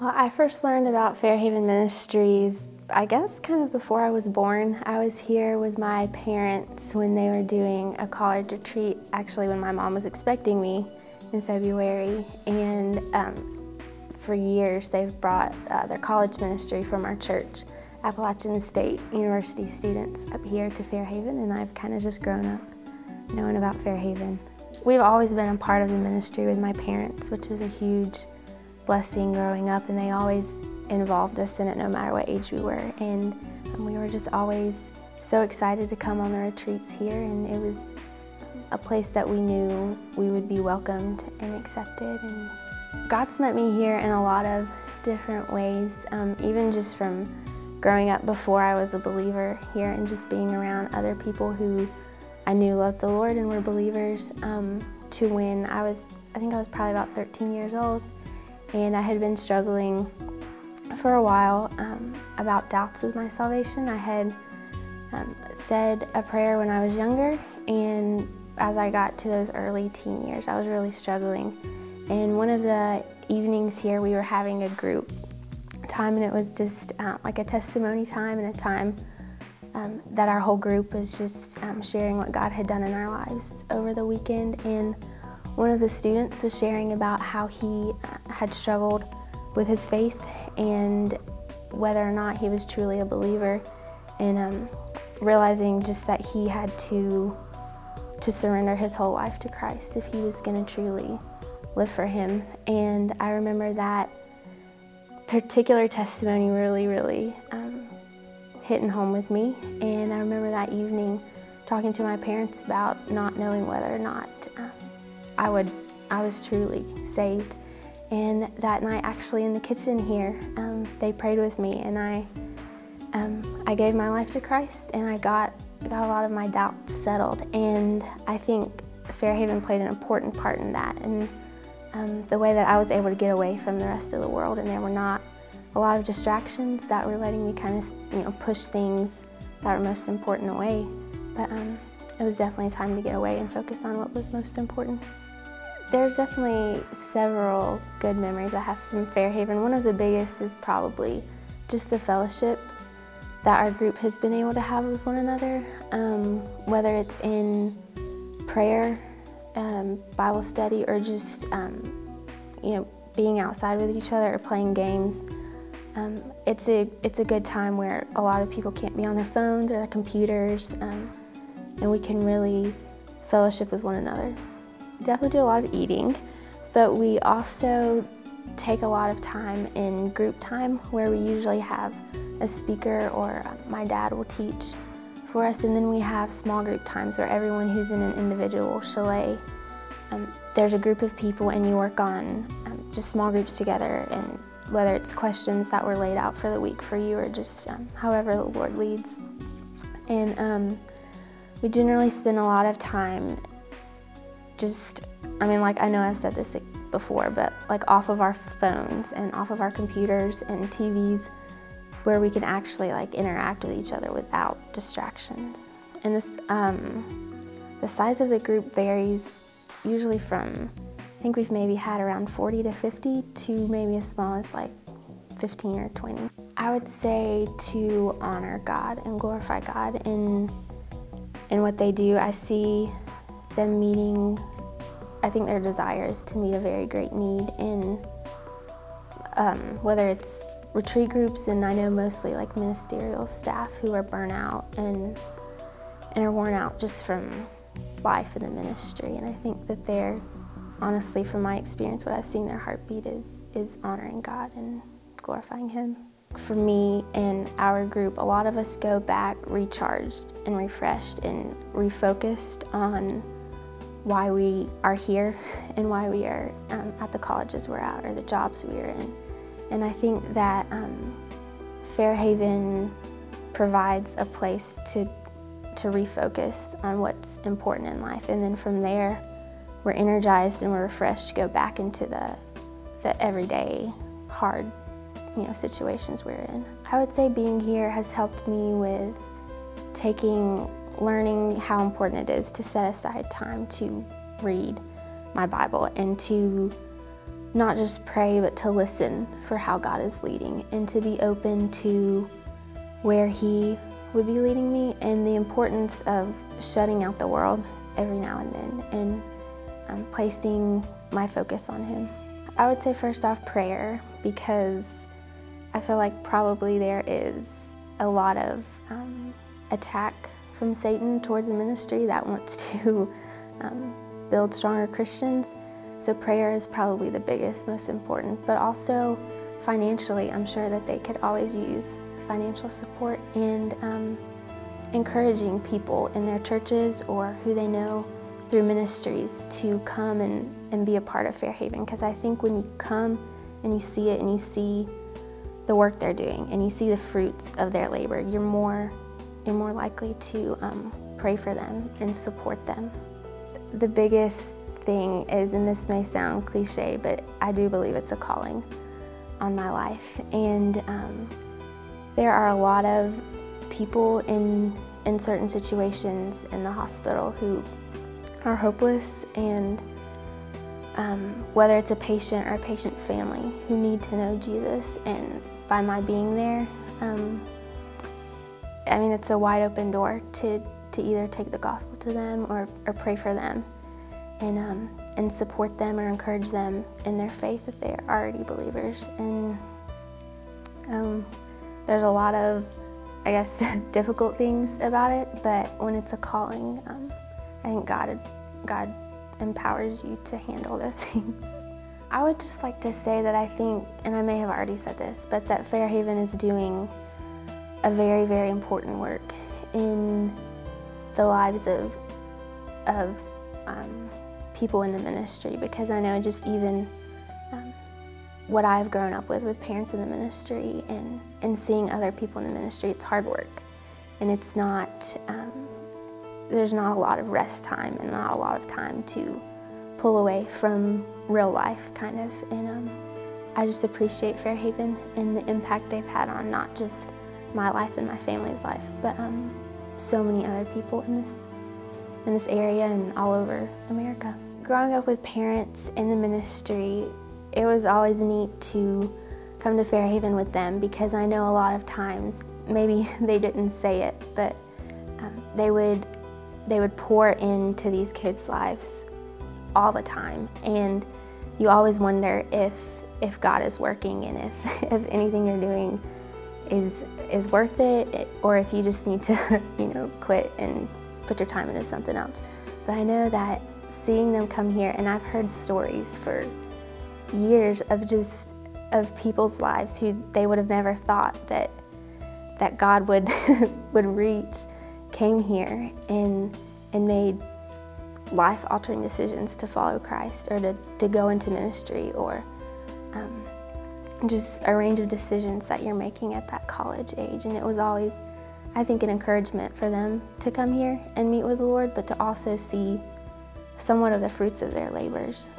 Well, I first learned about Fairhaven Ministries, I guess, kind of before I was born. I was here with my parents when they were doing a college retreat, actually when my mom was expecting me in February. And for years, they've brought their college ministry from our church, Appalachian State University students, up here to Fairhaven, and I've kind of just grown up knowing about Fairhaven. We've always been a part of the ministry with my parents, which was a huge blessing growing up, and they always involved us in it no matter what age we were. And we were just always so excited to come on the retreats here, and it was a place that we knew we would be welcomed and accepted. And God's met me here in a lot of different ways, even just from growing up before I was a believer here and just being around other people who I knew loved the Lord and were believers, to when I think I was probably about 13 years old, and I had been struggling for a while about doubts with my salvation. I had said a prayer when I was younger, and as I got to those early teen years, I was really struggling. And one of the evenings here, we were having a group time, and it was just like a testimony time, and a time that our whole group was just sharing what God had done in our lives over the weekend. And one of the students was sharing about how he had struggled with his faith and whether or not he was truly a believer, and realizing just that he had to surrender his whole life to Christ if he was going to truly live for him. And I remember that particular testimony really hitting home with me. And I remember that evening talking to my parents about not knowing whether or not I was truly saved. And that night, actually in the kitchen here, they prayed with me, and I gave my life to Christ, and I got a lot of my doubts settled. And I think Fairhaven played an important part in that, and the way that I was able to get away from the rest of the world, and there were not a lot of distractions that were letting me kind of push things that were most important away. But it was definitely a time to get away and focus on what was most important. There's definitely several good memories I have from Fairhaven. One of the biggest is probably just the fellowship that our group has been able to have with one another, whether it's in prayer, Bible study, or just being outside with each other or playing games. It's a good time where a lot of people can't be on their phones or their computers, and we can really fellowship with one another. Definitely do a lot of eating, but we also take a lot of time in group time, where we usually have a speaker, or my dad will teach for us, and then we have small group times where everyone who's in an individual chalet, there's a group of people and you work on just small groups together, and whether it's questions that were laid out for the week for you, or just however the Lord leads. And we generally spend a lot of time I know I've said this before, but off of our phones and off of our computers and TVs, where we can actually interact with each other without distractions. And this, the size of the group varies, usually from, I think we've maybe had around 40 to 50 to maybe as small as 15 or 20. I would say to honor God and glorify God in what they do. I see them meeting, I think their desire is to meet a very great need in whether it's retreat groups, and I know mostly ministerial staff who are burnt out and are worn out just from life in the ministry. And I think that they're, honestly, from my experience, what I've seen, their heartbeat is honoring God and glorifying Him. For me and our group, a lot of us go back recharged and refreshed and refocused on why we are here and why we are at the colleges we're at or the jobs we are in. And I think that Fairhaven provides a place to refocus on what's important in life, and then from there we're energized and we're refreshed to go back into the everyday hard situations we're in. I would say being here has helped me with learning how important it is to set aside time to read my Bible and to not just pray, but to listen for how God is leading and to be open to where He would be leading me, and the importance of shutting out the world every now and then and placing my focus on Him. I would say first off prayer, because I feel like probably there is a lot of attack from Satan towards the ministry that wants to build stronger Christians. So prayer is probably the biggest, most important, but also financially, I'm sure that they could always use financial support, and encouraging people in their churches or who they know through ministries to come and be a part of Fairhaven. Because I think when you come and you see it and you see the work they're doing and you see the fruits of their labor, you're more likely to pray for them and support them. The biggest thing is, and this may sound cliche, but I do believe it's a calling on my life. And there are a lot of people in certain situations in the hospital who are hopeless, and whether it's a patient or a patient's family, who need to know Jesus. And by my being there, I mean, it's a wide open door to either take the gospel to them or pray for them and support them or encourage them in their faith if they're already believers. And there's a lot of, I guess, difficult things about it, but when it's a calling, I think God empowers you to handle those things. I would just like to say that I think, and I may have already said this, but that Fairhaven is doing a very, very important work in the lives of people in the ministry, because I know just even what I've grown up with parents in the ministry and seeing other people in the ministry, it's hard work. And it's not, there's not a lot of rest time and not a lot of time to pull away from real life, kind of. And I just appreciate Fairhaven and the impact they've had on not just my life and my family's life, but so many other people in this area and all over America. Growing up with parents in the ministry, it was always neat to come to Fairhaven with them, because I know a lot of times, maybe they didn't say it, but they would pour into these kids' lives all the time, and you always wonder if God is working and if anything you're doing is worth it, or if you just need to quit and put your time into something else. But I know that seeing them come here, and I've heard stories for years of people's lives who they would have never thought that God would reach, came here and made life-altering decisions to follow Christ, or to go into ministry, or just a range of decisions that you're making at that college age. And it was always, I think, an encouragement for them to come here and meet with the Lord, but to also see somewhat of the fruits of their labors.